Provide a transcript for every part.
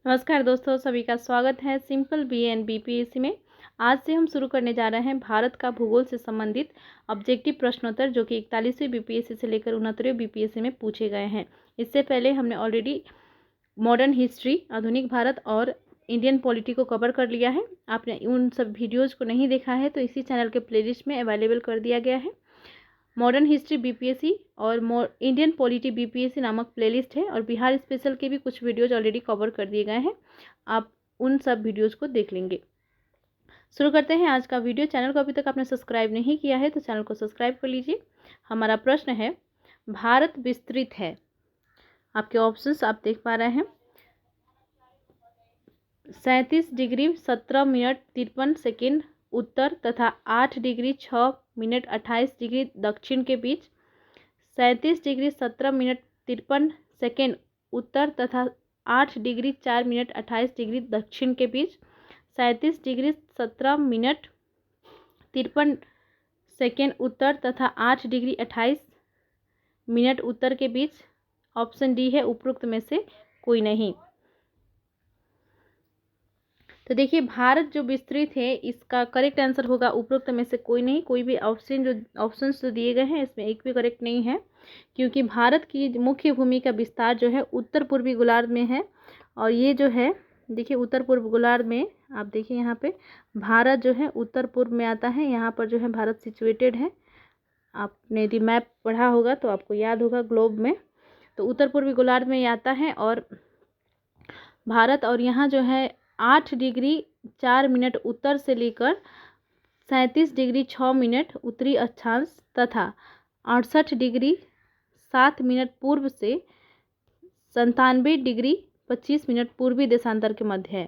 नमस्कार दोस्तों, सभी का स्वागत है सिंपल बीए बीपीएससी में। आज से हम शुरू करने जा रहे हैं भारत का भूगोल से संबंधित ऑब्जेक्टिव प्रश्नोत्तर, जो कि 41वीं बीपीएससी से लेकर 69वीं बीपीएससी में पूछे गए हैं। इससे पहले हमने ऑलरेडी मॉडर्न हिस्ट्री, आधुनिक भारत और इंडियन पॉलिटी को कवर कर लिया है। आपने उन सब वीडियोज़ को नहीं देखा है तो इसी चैनल के प्लेलिस्ट में अवेलेबल कर दिया गया है। मॉडर्न हिस्ट्री बीपीएससी और इंडियन पॉलिटी बीपीएससी नामक प्लेलिस्ट है, और बिहार स्पेशल के भी कुछ वीडियोज ऑलरेडी कवर कर दिए गए हैं। आप उन सब वीडियोज को देख लेंगे। शुरू करते हैं आज का वीडियो। चैनल को अभी तक आपने सब्सक्राइब नहीं किया है तो चैनल को सब्सक्राइब कर लीजिए। हमारा प्रश्न है, भारत विस्तृत है। आपके ऑप्शंस आप देख पा रहे हैं। 37 डिग्री 17 मिनट 53 सेकेंड उत्तर तथा 8 डिग्री 6 मिनट 28 डिग्री दक्षिण के बीच, 37 डिग्री 17 मिनट 53 सेकेंड उत्तर तथा 8 डिग्री 4 मिनट 28 डिग्री दक्षिण के बीच, 37 डिग्री 17 मिनट 53 सेकेंड उत्तर तथा 8 डिग्री 28 मिनट उत्तर के बीच। ऑप्शन डी है उपरोक्त में से कोई नहीं। तो देखिए, भारत जो विस्तृत है, इसका करेक्ट आंसर होगा उपरोक्त में से कोई नहीं। कोई भी ऑप्शंस जो दिए गए हैं इसमें एक भी करेक्ट नहीं है, क्योंकि भारत की मुख्य भूमि का विस्तार जो है उत्तर पूर्वी गोलार्ध में है। और ये जो है, देखिए उत्तर पूर्व गोलार्ध में आप देखिए यहाँ पे भारत जो है उत्तर पूर्व में आता है। यहाँ पर जो है भारत सिचुएटेड है। आपने यदि मैप पढ़ा होगा तो आपको याद होगा ग्लोब में, तो उत्तर पूर्वी गोलार्ध में ये आता है और भारत। और यहाँ जो है 8 डिग्री 4 मिनट उत्तर से लेकर 37 डिग्री 6 मिनट उत्तरी अक्षांश तथा 68 डिग्री 7 मिनट पूर्व से 97 डिग्री 25 मिनट पूर्वी देशांतर के मध्य है।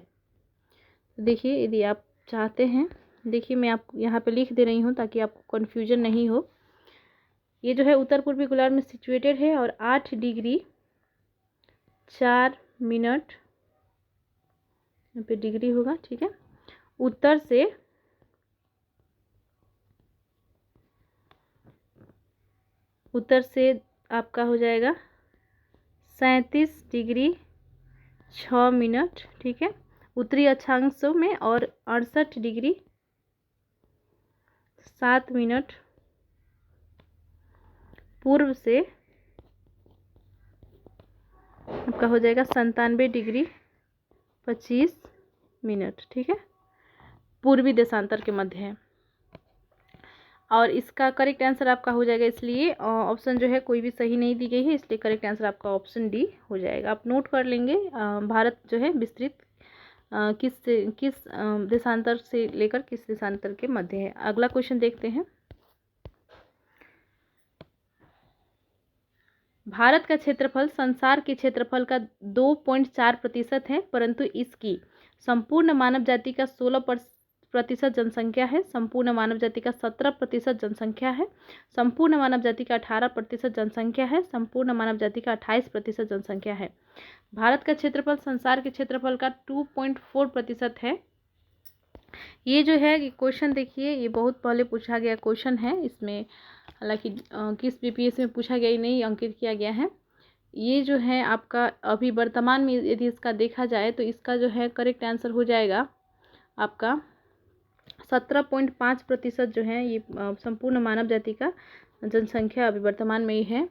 देखिए, यदि आप चाहते हैं, देखिए मैं आप यहाँ पे लिख दे रही हूँ ताकि आपको कन्फ्यूजन नहीं हो। ये जो है उत्तर पूर्वी गोलार्ध में सिचुएटेड है और 8 डिग्री 4 मिनट, यहाँ पे डिग्री होगा, ठीक है, उत्तर से आपका हो जाएगा 37 डिग्री 6 मिनट, ठीक है, उत्तरी अक्षांशों में, और 68 डिग्री 7 मिनट पूर्व से आपका हो जाएगा 97 डिग्री 25 मिनट, ठीक है, पूर्वी देशांतर के मध्य है। और इसका करेक्ट आंसर आपका हो जाएगा, इसलिए ऑप्शन जो है कोई भी सही नहीं दी गई है, इसलिए करेक्ट आंसर आपका ऑप्शन डी हो जाएगा। आप नोट कर लेंगे, भारत जो है विस्तृत किस देशांतर से लेकर किस देशांतर के मध्य है। अगला क्वेश्चन देखते हैं। भारत का क्षेत्रफल संसार के क्षेत्रफल का 2.4% है, परंतु इसकी संपूर्ण मानव जाति का 16% जनसंख्या है, संपूर्ण मानव जाति का 17% जनसंख्या है, संपूर्ण मानव जाति का 18% जनसंख्या है, संपूर्ण मानव जाति का 28% जनसंख्या है। भारत का क्षेत्रफल संसार के क्षेत्रफल का 2.4% है। ये जो है क्वेश्चन, देखिए ये बहुत पहले पूछा गया क्वेश्चन है। इसमें हालांकि किस बीपीएससी में पूछा गया ही नहीं अंकित किया गया है। ये जो है आपका अभी वर्तमान में यदि इसका देखा जाए तो इसका जो है करेक्ट आंसर हो जाएगा आपका 17.5% जो है ये संपूर्ण मानव जाति का जनसंख्या अभी वर्तमान में ही है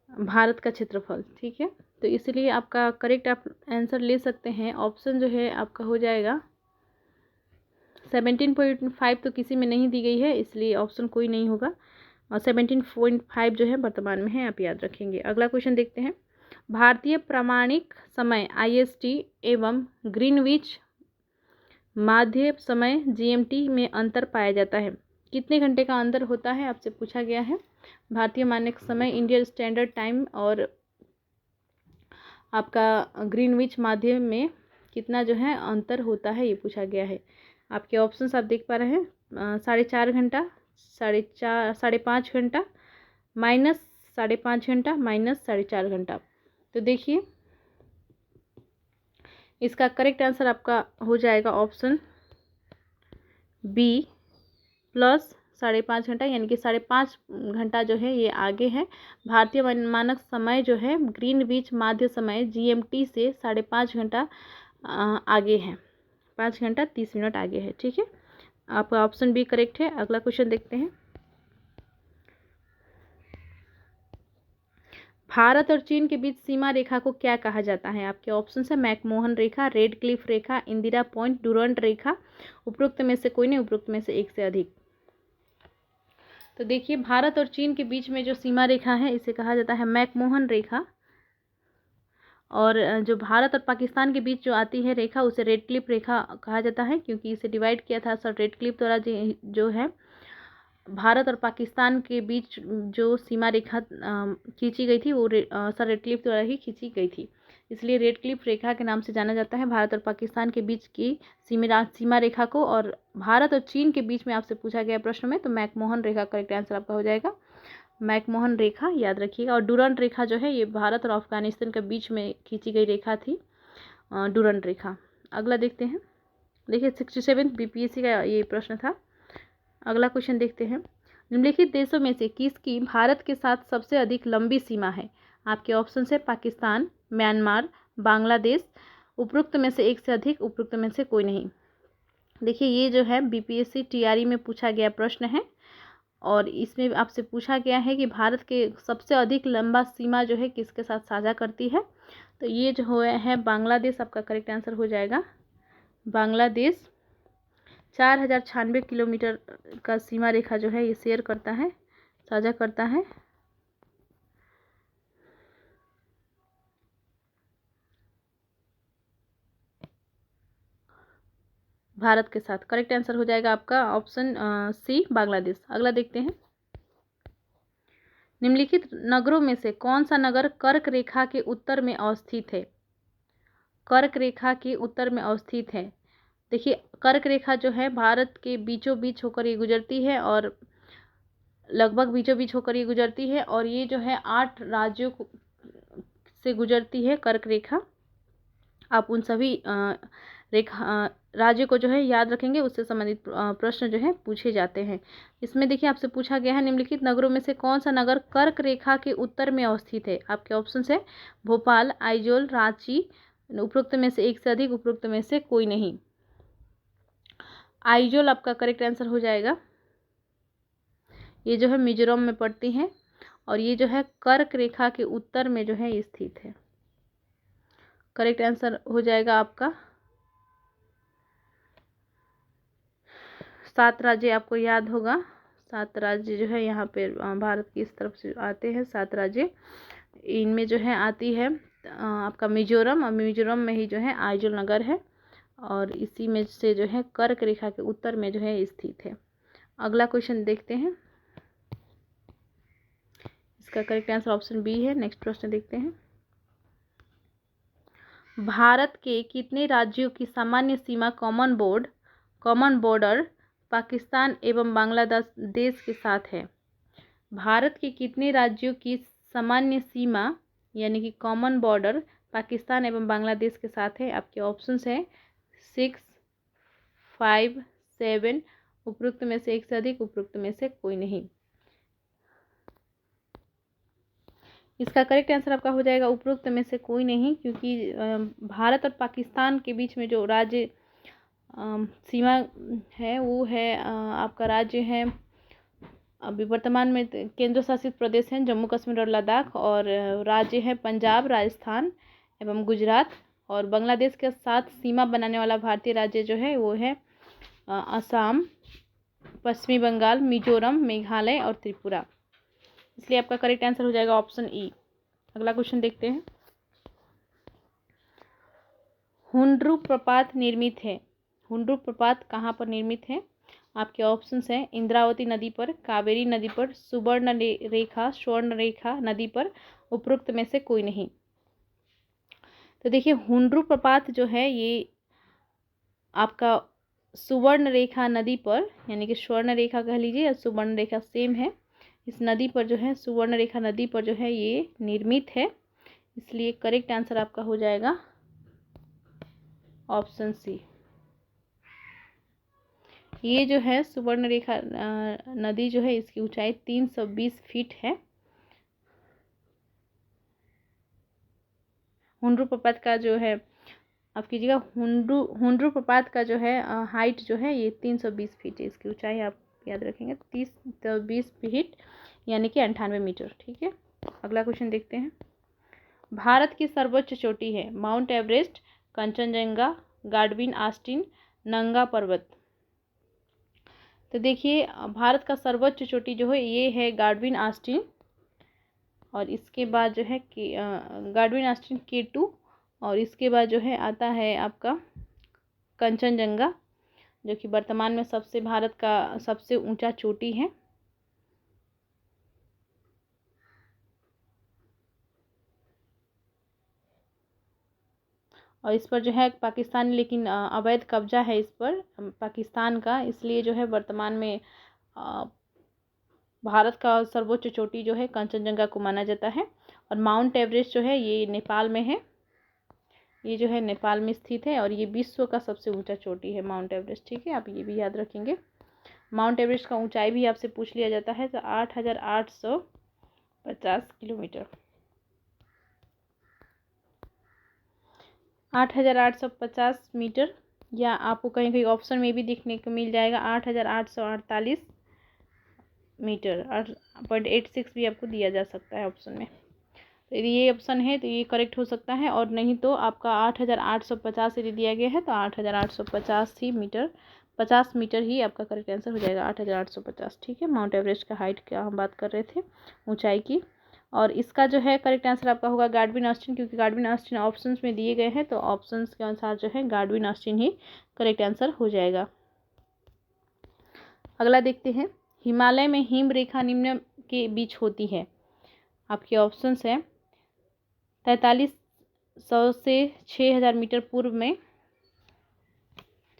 भारत का क्षेत्रफल, ठीक है। तो इसलिए आपका करेक्ट आप आंसर ले सकते हैं। ऑप्शन जो है आपका हो जाएगा 17.5 तो किसी में नहीं दी गई है, इसलिए ऑप्शन कोई नहीं होगा, और 17.5 जो है वर्तमान में है, आप याद रखेंगे। अगला क्वेश्चन देखते हैं। भारतीय प्रामाणिक समय IST एवं ग्रीनविच माध्य समय GMT में अंतर पाया जाता है। कितने घंटे का अंतर होता है आपसे पूछा गया है। भारतीय मानक समय इंडियन स्टैंडर्ड टाइम और आपका ग्रीनविच माध्य में कितना जो है अंतर होता है, ये पूछा गया है। आपके ऑप्शंस आप देख पा रहे हैं, 4.5 घंटा, 5.5 घंटा, -5.5 घंटा, -4.5 घंटा। तो देखिए इसका करेक्ट आंसर आपका हो जाएगा ऑप्शन बी 5.5 घंटा, यानी कि 5.5 घंटा जो है ये आगे है। भारतीय मानक समय जो है ग्रीनविच माध्य समय GMT से 5.5 घंटा आगे है, 5 घंटा 30 मिनट आगे है। ठीक है, आपका ऑप्शन बी करेक्ट है। अगला क्वेश्चन देखते हैं। भारत और चीन के बीच सीमा रेखा को क्या कहा जाता है? आपके ऑप्शन है मैकमोहन रेखा, रेड क्लिफ रेखा, इंदिरा पॉइंट, डुरंट रेखा। उपरोक्त में से कोई नहीं, उपरोक्त में से एक से अधिक। तो देखिए, भारत और चीन के बीच में जो सीमा रेखा है इसे कहा जाता है मैकमोहन रेखा, और जो भारत और पाकिस्तान के बीच जो आती है रेखा उसे रेड क्लिफ रेखा कहा जाता है, क्योंकि इसे डिवाइड किया था सर रेड क्लिफ द्वारा जो है भारत और पाकिस्तान के बीच जो सीमा रेखा खींची गई थी वो सर रेड क्लिफ द्वारा ही खींची गई थी, इसलिए रेड क्लिफ रेखा के नाम से जाना जाता है भारत और पाकिस्तान के बीच की सीमा रेखा को। और भारत और चीन के बीच में आपसे पूछा गया प्रश्न में, तो मैकमोहन रेखा करेक्ट आंसर आपका हो जाएगा, मैकमोहन रेखा याद रखिएगा। और डुरंट रेखा जो है ये भारत और अफगानिस्तान के बीच में खींची गई रेखा थी, डुरंट रेखा। अगला देखते हैं। देखिए 67 BPSC का ये प्रश्न था। अगला क्वेश्चन देखते हैं। निम्नलिखित देशों में से किसकी भारत के साथ सबसे अधिक लंबी सीमा है? आपके ऑप्शन है पाकिस्तान, म्यांमार, बांग्लादेश। उपरोक्त में से एक से अधिक, उपरोक्त में से कोई नहीं। देखिए, ये जो है BPSC TRE में पूछा गया प्रश्न है, और इसमें आपसे पूछा गया है कि भारत के सबसे अधिक लंबा सीमा जो है किसके साथ साझा करती है? तो ये जो है बांग्लादेश आपका करेक्ट आंसर हो जाएगा। बांग्लादेश 4096 किलोमीटर का सीमा रेखा जो है ये शेयर करता है, साझा करता है। भारत के साथ करेक्ट आंसर हो जाएगा आपका ऑप्शन सी बांग्लादेश। अगला देखते हैं। निम्नलिखित नगरों में से कौन सा नगर कर्क रेखा के उत्तर में अवस्थित है? कर्क रेखा के उत्तर में अवस्थित है। देखिए, कर्क रेखा जो है भारत के बीचों बीच होकर ये गुजरती है, और लगभग बीचों बीच होकर ये गुजरती है, और ये जो है 8 राज्यों से गुजरती है कर्क रेखा। आप उन सभी राज्यों को जो है याद रखेंगे, उससे संबंधित प्रश्न जो है पूछे जाते हैं। इसमें देखिए आपसे पूछा गया है निम्नलिखित नगरों में से कौन सा नगर कर्क रेखा के उत्तर में अवस्थित है? आपके ऑप्शन है भोपाल, आइजोल, रांची। उपरोक्त में से एक से अधिक, उपरोक्त में से कोई नहीं। आइजोल आपका करेक्ट आंसर हो जाएगा। ये जो है मिजोरम में पड़ती है, और ये जो है कर्क रेखा के उत्तर में जो है स्थित है। करेक्ट आंसर हो जाएगा आपका। 7 राज्य आपको याद होगा, 7 राज्य जो है यहाँ पे भारत की इस तरफ से आते हैं 7 राज्य। इनमें जो है आती है आपका मिजोरम, और मिजोरम में ही जो है आइजोल नगर है, और इसी में से जो है कर्क रेखा के उत्तर में जो है स्थित है। अगला क्वेश्चन देखते हैं। इसका करेक्ट आंसर ऑप्शन बी है। नेक्स्ट प्रश्न देखते हैं। भारत के कितने राज्यों की सामान्य सीमा कॉमन बॉर्डर पाकिस्तान एवं बांग्लादेश के साथ है? भारत के कितने राज्यों की सामान्य सीमा यानी कि कॉमन बॉर्डर पाकिस्तान एवं बांग्लादेश के साथ है? आपके ऑप्शंस हैं 6, 5, 7। उपरोक्त में से एक से अधिक, उपरोक्त में से कोई नहीं। इसका करेक्ट आंसर आपका हो जाएगा उपरोक्त में से कोई नहीं, क्योंकि भारत और पाकिस्तान के बीच में जो राज्य सीमा है वो है आपका राज्य है अभी वर्तमान में केंद्र शासित प्रदेश हैं जम्मू कश्मीर और लद्दाख, और राज्य है पंजाब, राजस्थान एवं गुजरात। और बांग्लादेश के साथ सीमा बनाने वाला भारतीय राज्य जो है वो है असम, पश्चिमी बंगाल, मिजोरम, मेघालय और त्रिपुरा। इसलिए आपका करेक्ट आंसर हो जाएगा ऑप्शन ई। अगला क्वेश्चन देखते हैं। हुंड्रू प्रपात निर्मित है। हुंड्रू प्रपात कहाँ पर निर्मित है? आपके ऑप्शंस हैं इंद्रावती नदी पर, कावेरी नदी पर, सुवर्ण रेखा, स्वर्ण रेखा नदी पर। उपरोक्त में से कोई नहीं। तो देखिए, हुंड्रू प्रपात जो है ये आपका सुवर्ण रेखा नदी पर, यानी कि स्वर्ण रेखा कह लीजिए या सुवर्ण रेखा सेम है, इस नदी पर जो है सुवर्ण रेखा नदी पर जो है ये निर्मित है। इसलिए करेक्ट आंसर आपका हो जाएगा ऑप्शन सी। ये जो है सुवर्णरेखा नदी जो है इसकी ऊंचाई 320 फीट है। हुंड्रू प्रपात का जो है, आप कीजिएगा, हुंड्रू प्रपात का जो है हाइट जो है ये 320 फीट है। इसकी ऊंचाई आप याद रखेंगे 20 फीट यानी कि 98 मीटर। ठीक है, अगला क्वेश्चन देखते हैं। भारत की सर्वोच्च चोटी है माउंट एवरेस्ट, कंचनजंगा, गाडविन आस्टीन, नंगा पर्वत। तो देखिए भारत का सर्वोच्च चोटी जो है ये है गाडविन आस्टीन, और इसके बाद जो है कि गाडविन आस्टीन K2, और इसके बाद जो है आता है आपका कंचनजंगा, जो कि वर्तमान में सबसे भारत का सबसे ऊंचा चोटी है। और इस पर जो है पाकिस्तान, लेकिन अवैध कब्जा है इस पर पाकिस्तान का, इसलिए जो है वर्तमान में भारत का सर्वोच्च चोटी जो है कंचनजंगा को माना जाता है। और माउंट एवरेस्ट जो है ये नेपाल में है, ये जो है नेपाल में स्थित है, और ये विश्व का सबसे ऊंचा चोटी है माउंट एवरेस्ट। ठीक है, आप ये भी याद रखेंगे। माउंट एवरेस्ट का ऊंचाई भी आपसे पूछ लिया जाता है, तो 8,850 किलोमीटर, 8,850 मीटर, या आपको कहीं कहीं ऑप्शन में भी देखने को मिल जाएगा 8,848 मीटर, 8.86 भी आपको दिया जा सकता है ऑप्शन में। तो यदि ये ऑप्शन है तो ये करेक्ट हो सकता है, और नहीं तो आपका 8,850 यदि दिया गया है तो 8,850 ही मीटर, 50 मीटर ही आपका करेक्ट आंसर हो जाएगा, 8,850। ठीक है, माउंट एवरेस्ट का हाइट का हम बात कर रहे थे, ऊंचाई की। और इसका जो है करेक्ट आंसर आपका होगा गाडविन आस्टीन, क्योंकि गाडविन आस्टीन ऑप्शंस में दिए गए हैं, तो ऑप्शंस के अनुसार जो है गाडविन आस्टीन ही करेक्ट आंसर हो जाएगा। अगला देखते हैं। हिमालय में हिम रेखा निम्न के बीच होती है। आपके ऑप्शंस हैं 4300 से 6000 मीटर पूर्व में,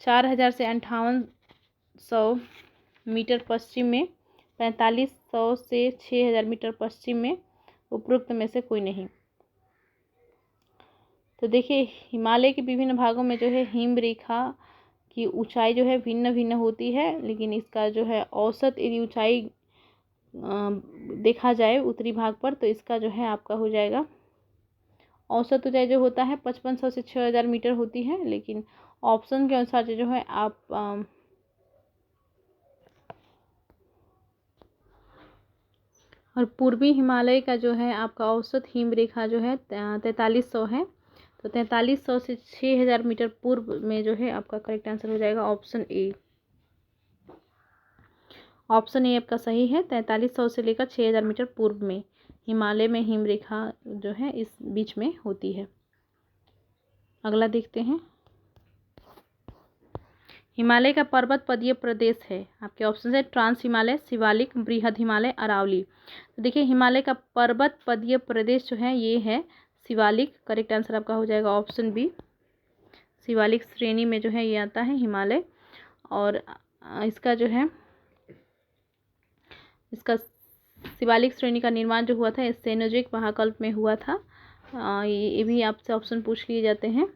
4000 से 5800 मीटर पश्चिम में, 4500 से 6000 मीटर पश्चिम में, उपरोक्त में से कोई नहीं। तो देखिए हिमालय के विभिन्न भागों में जो है हिम रेखा की ऊंचाई जो है भिन्न भिन्न होती है, लेकिन इसका जो है औसत यदि ऊंचाई देखा जाए उत्तरी भाग पर, तो इसका जो है आपका हो जाएगा औसत ऊंचाई जो होता है 5500 से 6000 मीटर होती है, लेकिन ऑप्शन के अनुसार जो है आप और पूर्वी हिमालय का जो है आपका औसत हिम रेखा जो है 4300 है, तो 4300 से 6000 मीटर पूर्व में जो है आपका करेक्ट आंसर हो जाएगा ऑप्शन ए। ऑप्शन ए आपका सही है, 4300 से लेकर 6000 मीटर पूर्व में हिमालय में हिम रेखा जो है इस बीच में होती है। अगला देखते हैं। हिमालय का पर्वत पदीय प्रदेश है। आपके ऑप्शन है ट्रांस हिमालय, शिवालिक, बृहद हिमालय, अरावली। तो देखिए हिमालय का पर्वत पदीय प्रदेश जो है ये है शिवालिक। करेक्ट आंसर आपका हो जाएगा ऑप्शन बी। शिवालिक श्रेणी में जो है ये आता है हिमालय, और इसका जो है इसका शिवालिक श्रेणी का निर्माण जो हुआ था सेनोजोइक महाकल्प में हुआ था। ये भी आपसे ऑप्शन पूछ लिए जाते हैं।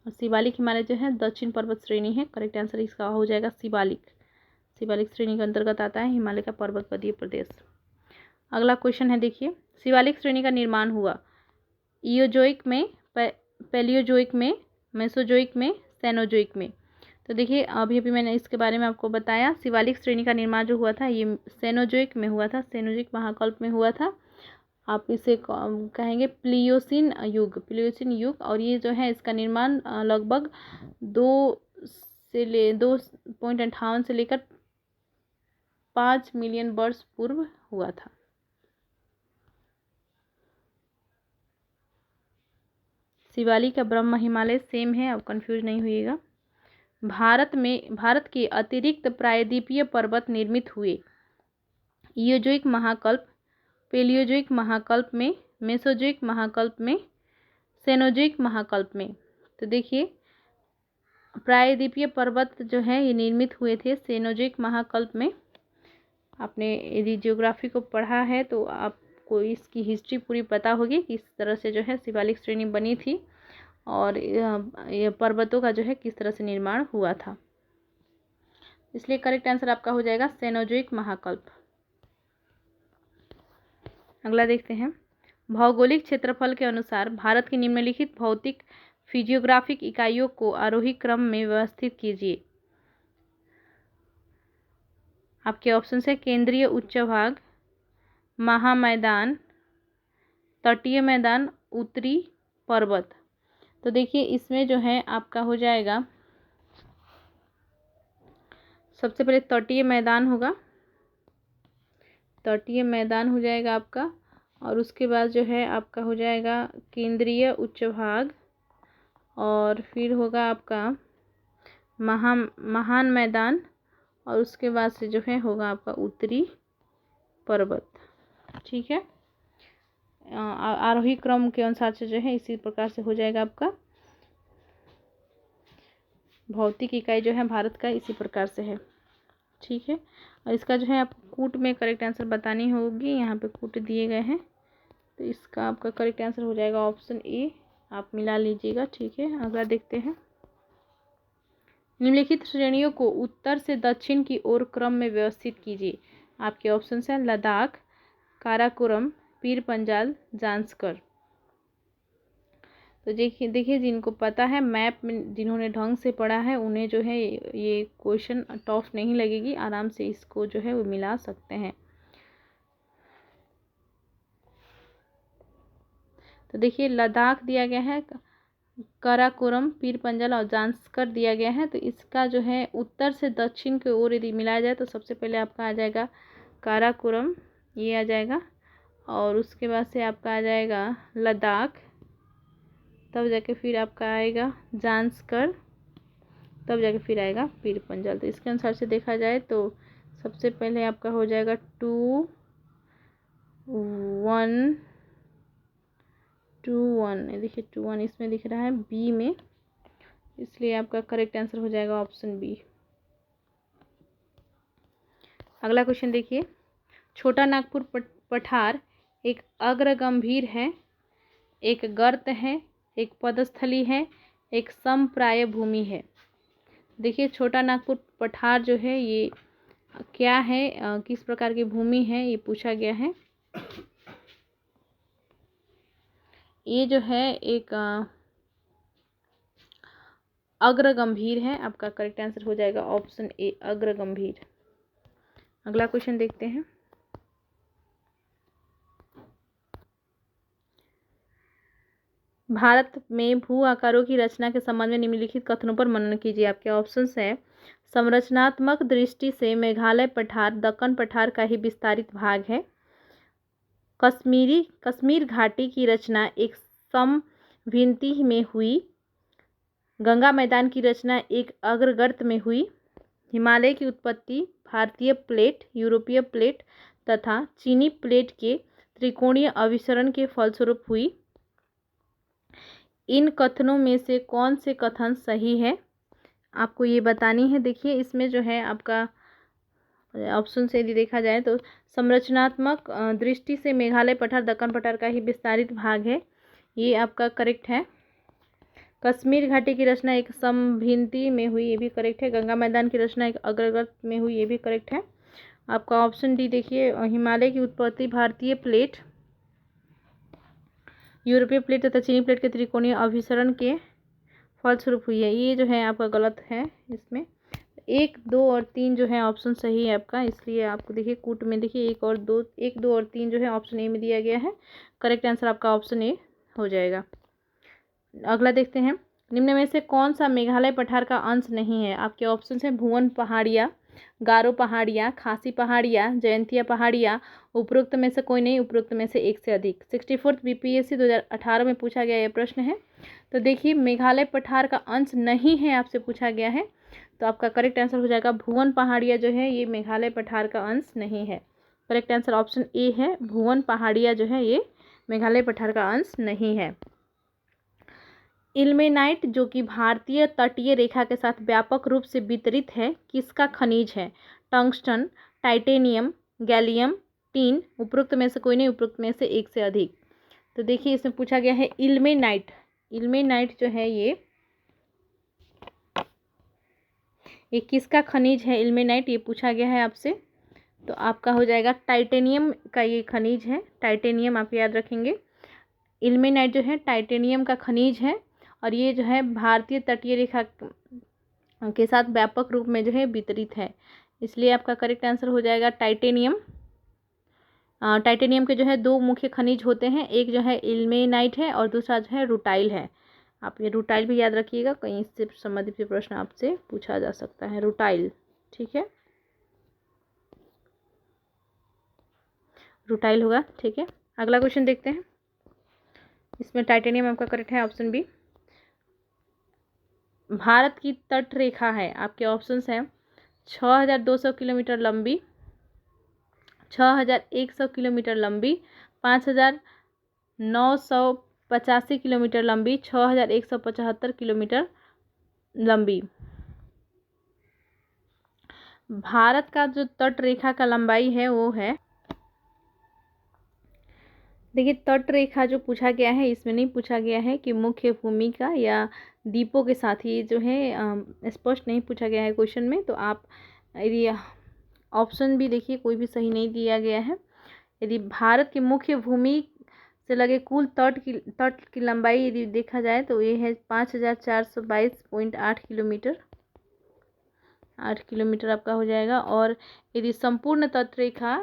और शिवालिक हिमालय जो है दक्षिण पर्वत श्रेणी है। करेक्ट आंसर इसका हो जाएगा शिवालिक। शिवालिक श्रेणी के अंतर्गत आता है हिमालय का पर्वतपदीय प्रदेश। अगला क्वेश्चन है देखिए, शिवालिक श्रेणी का निर्माण हुआ इयोजोइक में, पैलियोजोइक में, मेसोजोइक में, सेनोजोइक में। तो देखिए अभी अभी मैंने इसके बारे में आपको बताया, शिवालिक श्रेणी का निर्माण जो हुआ था ये सेनोजोइक में हुआ था, सेनोजोइक महाकल्प में हुआ था। आप इसे कहेंगे प्लियोसिन युग, प्लियोसिन युग। और ये जो है इसका निर्माण लगभग 2.58 से लेकर 5 मिलियन वर्ष पूर्व हुआ था। शिवालिक का ब्रह्म हिमालय सेम है, आप कंफ्यूज नहीं होइएगा। भारत के अतिरिक्त प्रायद्वीपीय पर्वत निर्मित हुए इयोजोइक महाकल्प, पेलियोजोइक महाकल्प में, मेसोजोइक महाकल्प में, सेनोजोइक महाकल्प में। तो देखिए प्रायद्वीपीय पर्वत जो है ये निर्मित हुए थे सेनोजोइक महाकल्प में। आपने यदि ज्योग्राफी को पढ़ा है तो आपको इसकी हिस्ट्री पूरी पता होगी कि इस तरह से जो है शिवालिक श्रेणी बनी थी। और ये पर्वतों का जो है किस तरह से निर्माण हुआ था। इसलिए करेक्ट आंसर आपका हो जाएगा सेनोजोइक महाकल्प। अगला देखते हैं, भौगोलिक क्षेत्रफल के अनुसार भारत की निम्नलिखित भौतिक फिजियोग्राफिक इकाइयों को आरोही क्रम में व्यवस्थित कीजिए। आपके ऑप्शन है केंद्रीय उच्च भाग, महामैदान, तटीय मैदान, उत्तरी पर्वत। तो देखिए इसमें जो है आपका हो जाएगा, सबसे पहले तटीय मैदान होगा, तटीय मैदान हो जाएगा आपका, और उसके बाद जो है आपका हो जाएगा केंद्रीय उच्च भाग, और फिर होगा आपका महान मैदान, और उसके बाद से जो है होगा आपका उत्तरी पर्वत। ठीक है, आरोही क्रम के अनुसार से जो है इसी प्रकार से हो जाएगा आपका भौतिक इकाई जो है भारत का इसी प्रकार से है। ठीक है, और इसका जो है आपको कूट में करेक्ट आंसर बतानी होगी, यहाँ पे कूट दिए गए हैं, तो इसका आपका करेक्ट आंसर हो जाएगा ऑप्शन ए, आप मिला लीजिएगा। ठीक है, अगला देखते हैं, निम्नलिखित श्रेणियों को उत्तर से दक्षिण की ओर क्रम में व्यवस्थित कीजिए। आपके ऑप्शन हैं लद्दाख, काराकोरम, पीर पंजाल, जांस्कर। तो देखिए जिनको पता है मैप में, जिन्होंने ढंग से पढ़ा है, उन्हें जो है ये क्वेश्चन टफ नहीं लगेगी, आराम से इसको जो है वो मिला सकते हैं। तो देखिए लद्दाख दिया गया है, काराकोरम, पीर पंजाल और जांस्कर दिया गया है। तो इसका जो है उत्तर से दक्षिण की ओर यदि मिलाया जाए तो सबसे पहले आपका आ जाएगा काराकोरम, ये आ जाएगा, और उसके बाद से आपका आ जाएगा लद्दाख, तब जाके फिर आपका आएगा जांस्कर, तब जाके फिर आएगा पीर पंजाल। तो इसके अनुसार से देखा जाए तो सबसे पहले आपका हो जाएगा 2 1 2 1, देखिए 2 1 इसमें दिख रहा है बी में, इसलिए आपका करेक्ट आंसर हो जाएगा ऑप्शन बी। अगला क्वेश्चन देखिए, छोटा नागपुर पठार एक अग्रगंभीर है, एक गर्त है, एक पदस्थली है, एक समप्राय भूमि है। देखिए छोटा नागपुर पठार जो है ये क्या है, किस प्रकार की भूमि है, ये पूछा गया है। ये जो है एक अग्रगंभीर है, आपका करेक्ट आंसर हो जाएगा ऑप्शन ए, अग्रगंभीर। अगला क्वेश्चन देखते हैं, भारत में भू आकारों की रचना के संबंध में निम्नलिखित कथनों पर मनन कीजिए। आपके ऑप्शंस है, संरचनात्मक दृष्टि से मेघालय पठार दक्कन पठार का ही विस्तारित भाग है, कश्मीर घाटी की रचना एक समभिन्ति में हुई, गंगा मैदान की रचना एक अग्रगर्त में हुई, हिमालय की उत्पत्ति भारतीय प्लेट, यूरोपीय प्लेट तथा चीनी प्लेट के त्रिकोणीय अभिसरण के फलस्वरूप हुई। इन कथनों में से कौन से कथन सही है, आपको ये बतानी है। देखिए इसमें जो है आपका ऑप्शन से यदि देखा जाए तो संरचनात्मक दृष्टि से मेघालय पठार दक्कन पठार का ही विस्तारित भाग है, ये आपका करेक्ट है। कश्मीर घाटी की रचना एक समभिन्ति में हुई, ये भी करेक्ट है। गंगा मैदान की रचना एक अग्रगर्त में हुई, ये भी करेक्ट है। आपका ऑप्शन डी देखिए, हिमालय की उत्पत्ति भारतीय प्लेट, यूरोपीय प्लेट तथा चीनी प्लेट के त्रिकोणीय अभिसरण के फलस्वरूप हुई है, ये जो है आपका गलत है। इसमें 1 2 और 3 जो है ऑप्शन सही है आपका, इसलिए आपको देखिए कूट में देखिए 1 2 और 3 जो है ऑप्शन ए में दिया गया है, करेक्ट आंसर आपका ऑप्शन ए हो जाएगा। अगला देखते हैं, निम्न में से कौन सा मेघालय पठार का अंश नहीं है। आपके ऑप्शन है भुवन पहाड़ियाँ, गारो पहाड़ियाँ, खासी पहाड़ियाँ, जयंतिया पहाड़ियाँ, उपरोक्त में से कोई नहीं, उपरोक्त में से एक से अधिक। 64th बीपीएससी 2018 में पूछा गया यह प्रश्न है। तो देखिए मेघालय पठार का अंश नहीं है आपसे पूछा गया है, तो आपका करेक्ट आंसर हो जाएगा भुवन पहाड़ियाँ जो है ये मेघालय पठार का अंश नहीं है। करेक्ट आंसर ऑप्शन ए है, भुवन पहाड़ियाँ जो है ये मेघालय पठार का अंश नहीं है। इल्मेनाइट जो कि भारतीय तटीय रेखा के साथ व्यापक रूप से वितरित है, किसका खनिज है। टंगस्टन, टाइटेनियम, गैलियम, टीन, उपरोक्त में से कोई नहीं, उपरोक्त में से एक से अधिक। तो देखिए इसमें पूछा गया है इल्मेनाइट, इल्मेनाइट जो है ये किसका खनिज है? इल्मेनाइट ये पूछा गया है आपसे, तो आपका हो जाएगा टाइटेनियम का ये खनिज है। टाइटेनियम आप याद रखेंगे। इल्मेनाइट जो है टाइटेनियम का खनिज है और ये जो है भारतीय तटीय रेखा के साथ व्यापक रूप में जो है वितरित है, इसलिए आपका करेक्ट आंसर हो जाएगा टाइटेनियम। टाइटेनियम के जो है दो मुख्य खनिज होते हैं, एक जो है इल्मेनाइट है और दूसरा जो है रूटाइल है। आप ये रूटाइल भी याद रखिएगा, कहीं इससे संबंधित भी प्रश्न आपसे पूछा जा सकता है। रूटाइल, ठीक है, रूटाइल होगा, ठीक है। अगला क्वेश्चन देखते हैं, इसमें टाइटेनियम आपका करेक्ट है, ऑप्शन बी। भारत की तट रेखा है, आपके ऑप्शंस हैं 6200 किलोमीटर लंबी, 6100 किलोमीटर लंबी, 5985 किलोमीटर लंबी, 6175 किलोमीटर लंबी। भारत का जो तट रेखा का लंबाई है वो है, देखिए तट रेखा जो पूछा गया है इसमें नहीं पूछा गया है कि मुख्य भूमिका या द्वीपों के साथ, ही जो है स्पष्ट नहीं पूछा गया है क्वेश्चन में। तो आप यदि ऑप्शन भी देखिए कोई भी सही नहीं दिया गया है। यदि भारत की मुख्य भूमि से लगे कुल तट की लंबाई यदि देखा जाए तो ये है 5422.8 किलोमीटर, 8 किलोमीटर आपका हो जाएगा। और यदि संपूर्ण तटरेखा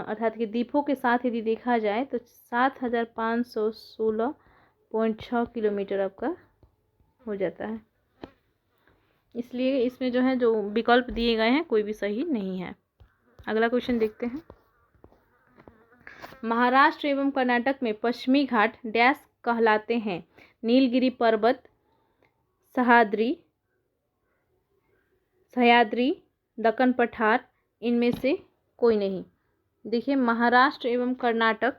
अर्थात कि द्वीपों के साथ यदि देखा जाए तो 7516.6 किलोमीटर आपका हो जाता है। इसलिए इसमें जो है जो विकल्प दिए गए हैं कोई भी सही नहीं है। अगला क्वेश्चन देखते हैं, महाराष्ट्र एवं कर्नाटक में पश्चिमी घाट डैश कहलाते हैं? नीलगिरी पर्वत, सह्याद्री, दक्कन पठार, इनमें से कोई नहीं। देखिए महाराष्ट्र एवं कर्नाटक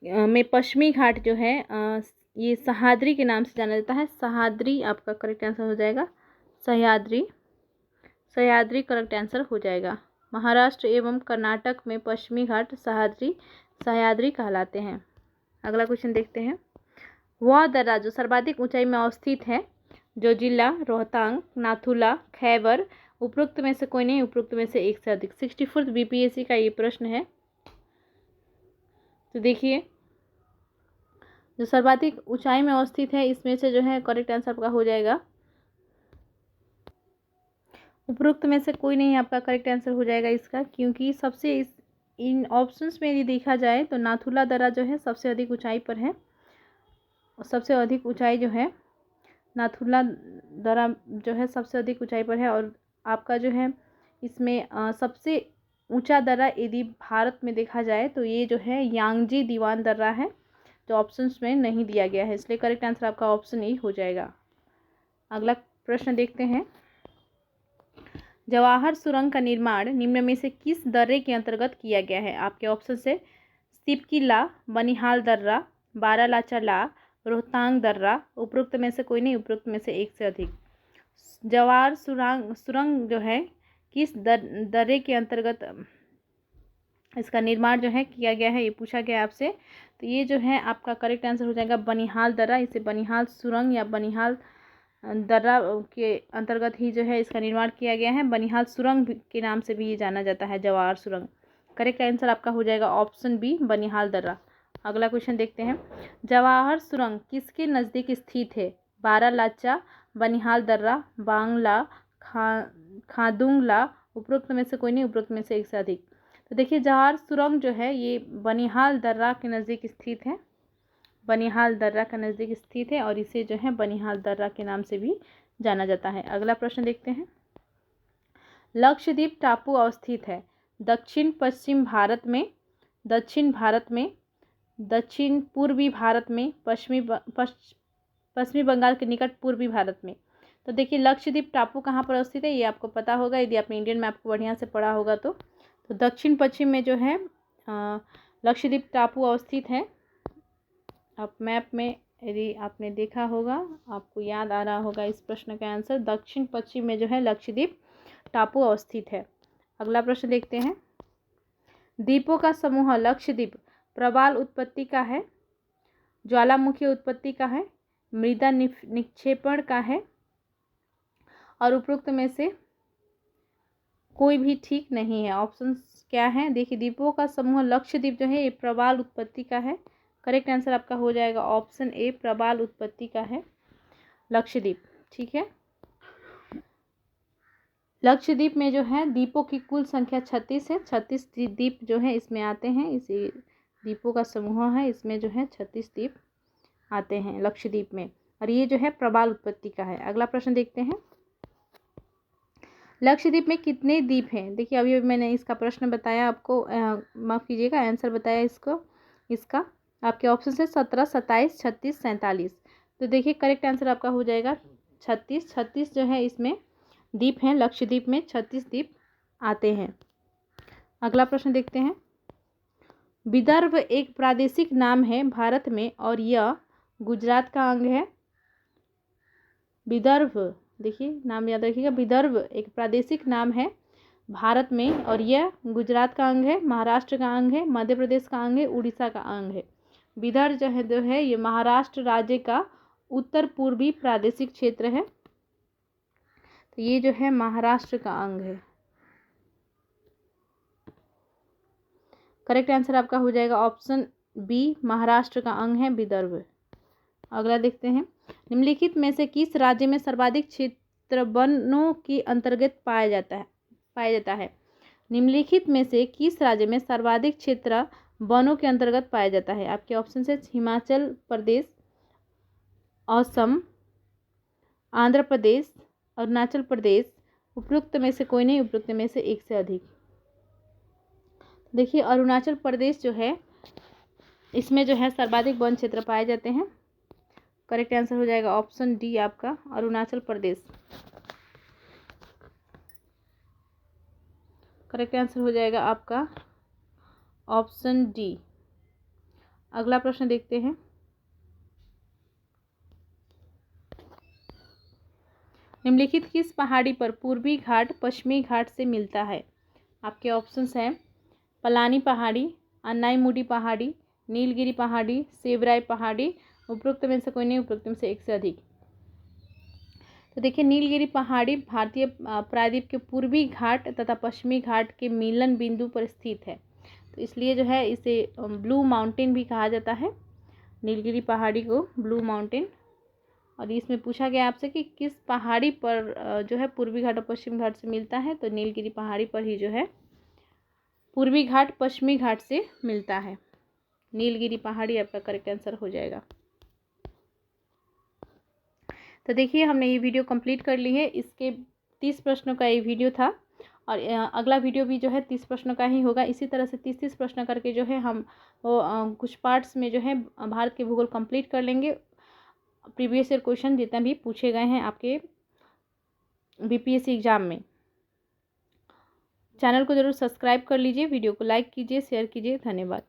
में पश्चिमी घाट जो है ये सह्याद्री के नाम से जाना जाता है। सह्याद्री आपका करेक्ट आंसर हो जाएगा, सह्याद्री, सह्याद्री करेक्ट आंसर हो जाएगा। महाराष्ट्र एवं कर्नाटक में पश्चिमी घाट सह्याद्री कहलाते हैं। अगला क्वेश्चन देखते हैं, वह दर्रा जो सर्वाधिक ऊंचाई में अवस्थित है, जो जिला रोहतांग, नाथुला, खैबर, उपरोक्त में से कोई नहीं, उपरोक्त में से एक से अधिक। 64th बीपीएससी का ये प्रश्न है। तो देखिए जो सर्वाधिक ऊंचाई में अवस्थित है इसमें से जो है करेक्ट आंसर आपका हो जाएगा, उपरोक्त में से कोई नहीं आपका करेक्ट आंसर हो जाएगा इसका, क्योंकि सबसे इन ऑप्शंस में यदि देखा जाए तो नाथुला दर्रा जो है सबसे अधिक ऊंचाई पर है, और सबसे अधिक ऊंचाई जो है नाथुला दर्रा जो है सबसे अधिक ऊंचाई पर है। और आपका जो है इसमें सबसे ऊंचा दर्रा यदि भारत में देखा जाए तो ये जो है यांगजी दीवान दर्रा है, जो ऑप्शंस में नहीं दिया गया है, इसलिए करेक्ट आंसर आपका ऑप्शन ई हो जाएगा। अगला प्रश्न देखते हैं, जवाहर सुरंग का निर्माण निम्न में से किस दर्रे के अंतर्गत किया गया है? आपके ऑप्शन से सिपकिला, बनिहाल दर्रा, बारालाचा ला, रोहतांग दर्रा, उपरोक्त में से कोई नहीं, उपरोक्त में से एक से अधिक। जवाहर सुरंग जो है किस दर्रे के अंतर्गत इसका निर्माण जो है किया गया है, ये पूछा गया आपसे। तो ये जो है आपका करेक्ट आंसर हो जाएगा बनिहाल दर्रा। इसे बनिहाल सुरंग या बनिहाल दर्रा के अंतर्गत ही जो है इसका निर्माण किया गया है। बनिहाल सुरंग के नाम से भी ये जाना जाता है, जवाहर सुरंग। करेक्ट आंसर आपका हो जाएगा ऑप्शन बी, बनिहाल दर्रा। अगला क्वेश्चन देखते हैं, जवाहर सुरंग किसके नज़दीक स्थित है? बारालाचा, बनिहाल दर्रा, बांग्ला, खादुंगला, उपरोक्त में से कोई नहीं, उपरोक्त में से एक से अधिक। तो देखिए जवाहर सुरंग जो है ये बनिहाल दर्रा के नज़दीक स्थित है, बनिहाल दर्रा का नज़दीक स्थित है और इसे जो है बनिहाल दर्रा के नाम से भी जाना जाता है। अगला प्रश्न देखते हैं, लक्षद्वीप टापू अवस्थित है दक्षिण पश्चिम भारत में, दक्षिण भारत में, दक्षिण पूर्वी भारत में, पश्चिमी बंगाल के निकट पूर्वी भारत में। तो देखिए लक्षद्वीप टापू कहाँ पर अवस्थित है ये आपको पता होगा यदि आपने इंडियन मैप को बढ़िया से पढ़ा होगा। तो दक्षिण पश्चिम में जो है लक्षद्वीप टापू अवस्थित है। आप मैप में यदि आपने देखा होगा, आपको याद आ रहा होगा इस प्रश्न का आंसर, दक्षिण पश्चिम में जो है लक्षद्वीप टापू अवस्थित है। अगला प्रश्न देखते हैं, द्वीपों का समूह लक्षद्वीप प्रवाल उत्पत्ति का है? ज्वालामुखी उत्पत्ति का है, मृदा निक्षेपण का है, और उपरोक्त में से कोई भी ठीक नहीं है। ऑप्शंस क्या है? देखिए, द्वीपों का समूह लक्षद्वीप जो है ये प्रवाल उत्पत्ति का है। करेक्ट आंसर आपका हो जाएगा ऑप्शन ए, प्रवाल उत्पत्ति का है लक्षद्वीप। ठीक है, लक्षद्वीप में जो है द्वीपों की कुल संख्या 36 है। 36 द्वीप जो है इसमें आते हैं, इसी द्वीपों का समूह है, इसमें जो है 36 द्वीप आते हैं लक्षद्वीप में, और ये जो है प्रवाल उत्पत्ति का है। अगला प्रश्न देखते हैं, लक्षद्वीप में कितने द्वीप हैं? देखिए, अभी मैंने इसका प्रश्न बताया आपको, माफ़ कीजिएगा, आंसर बताया इसका आपके ऑप्शन है 17, 27, 36, 47। तो देखिए करेक्ट आंसर आपका हो जाएगा 36। 36 जो है इसमें द्वीप हैं, लक्षद्वीप में 36 द्वीप आते हैं। अगला प्रश्न देखते हैं, विदर्भ एक प्रादेशिक नाम है भारत में और यह गुजरात का अंग है। विदर्भ, देखिए नाम याद रखिएगा, विदर्भ एक प्रादेशिक नाम है भारत में और यह गुजरात का अंग है, महाराष्ट्र का अंग है, मध्य प्रदेश का अंग है, उड़ीसा का अंग है। विदर्भ जो है ये महाराष्ट्र राज्य का उत्तर पूर्वी प्रादेशिक क्षेत्र है, तो ये जो है महाराष्ट्र का अंग है। करेक्ट आंसर आपका हो जाएगा ऑप्शन बी, महाराष्ट्र का अंग है विदर्भ। अगला देखते हैं, निम्नलिखित में से किस राज्य में सर्वाधिक क्षेत्र वनों के अंतर्गत पाया जाता है? निम्नलिखित में से किस राज्य में सर्वाधिक क्षेत्र वनों के अंतर्गत पाया जाता है? आपके ऑप्शन है हिमाचल प्रदेश, असम, आंध्र प्रदेश, अरुणाचल प्रदेश, उपरोक्त में से कोई नहीं, उपरोक्त में से एक से अधिक। देखिए, अरुणाचल प्रदेश जो है इसमें जो है सर्वाधिक वन क्षेत्र पाए जाते हैं। करेक्ट आंसर हो जाएगा ऑप्शन डी आपका, अरुणाचल प्रदेश। करेक्ट आंसर हो जाएगा आपका ऑप्शन डी। अगला प्रश्न देखते हैं, निम्नलिखित किस पहाड़ी पर पूर्वी घाट पश्चिमी घाट से मिलता है? आपके ऑप्शंस हैं पलानी पहाड़ी, अन्नाईमुडी पहाड़ी, नीलगिरी पहाड़ी, सेवराय पहाड़ी, उपरोक्त में से कोई नहीं, उपरोक्त में से एक से अधिक। तो देखिए, नीलगिरी पहाड़ी भारतीय प्रायद्वीप के पूर्वी घाट तथा पश्चिमी घाट के मिलन बिंदु पर स्थित है, तो इसलिए जो है इसे ब्लू माउंटेन भी कहा जाता है, नीलगिरी पहाड़ी को ब्लू माउंटेन। और इसमें पूछा गया आपसे कि किस पहाड़ी पर जो है पूर्वी घाट और पश्चिमी घाट से मिलता है, तो नीलगिरी पहाड़ी पर ही जो है पूर्वी घाट पश्चिमी घाट से मिलता है। नीलगिरी पहाड़ी आपका करेक्ट आंसर हो जाएगा। तो देखिए, हमने ये वीडियो कंप्लीट कर ली है। इसके 30 प्रश्नों का ये वीडियो था, और अगला वीडियो भी जो है 30 प्रश्नों का ही होगा। इसी तरह से 30-30 प्रश्न करके जो है हम वो कुछ पार्ट्स में जो है भारत के भूगोल कंप्लीट कर लेंगे। प्रीवियस ईयर क्वेश्चन जितना भी पूछे गए हैं आपके बीपीएससी एग्जाम में। चैनल को जरूर सब्सक्राइब कर लीजिए, वीडियो को लाइक कीजिए, शेयर कीजिए। धन्यवाद।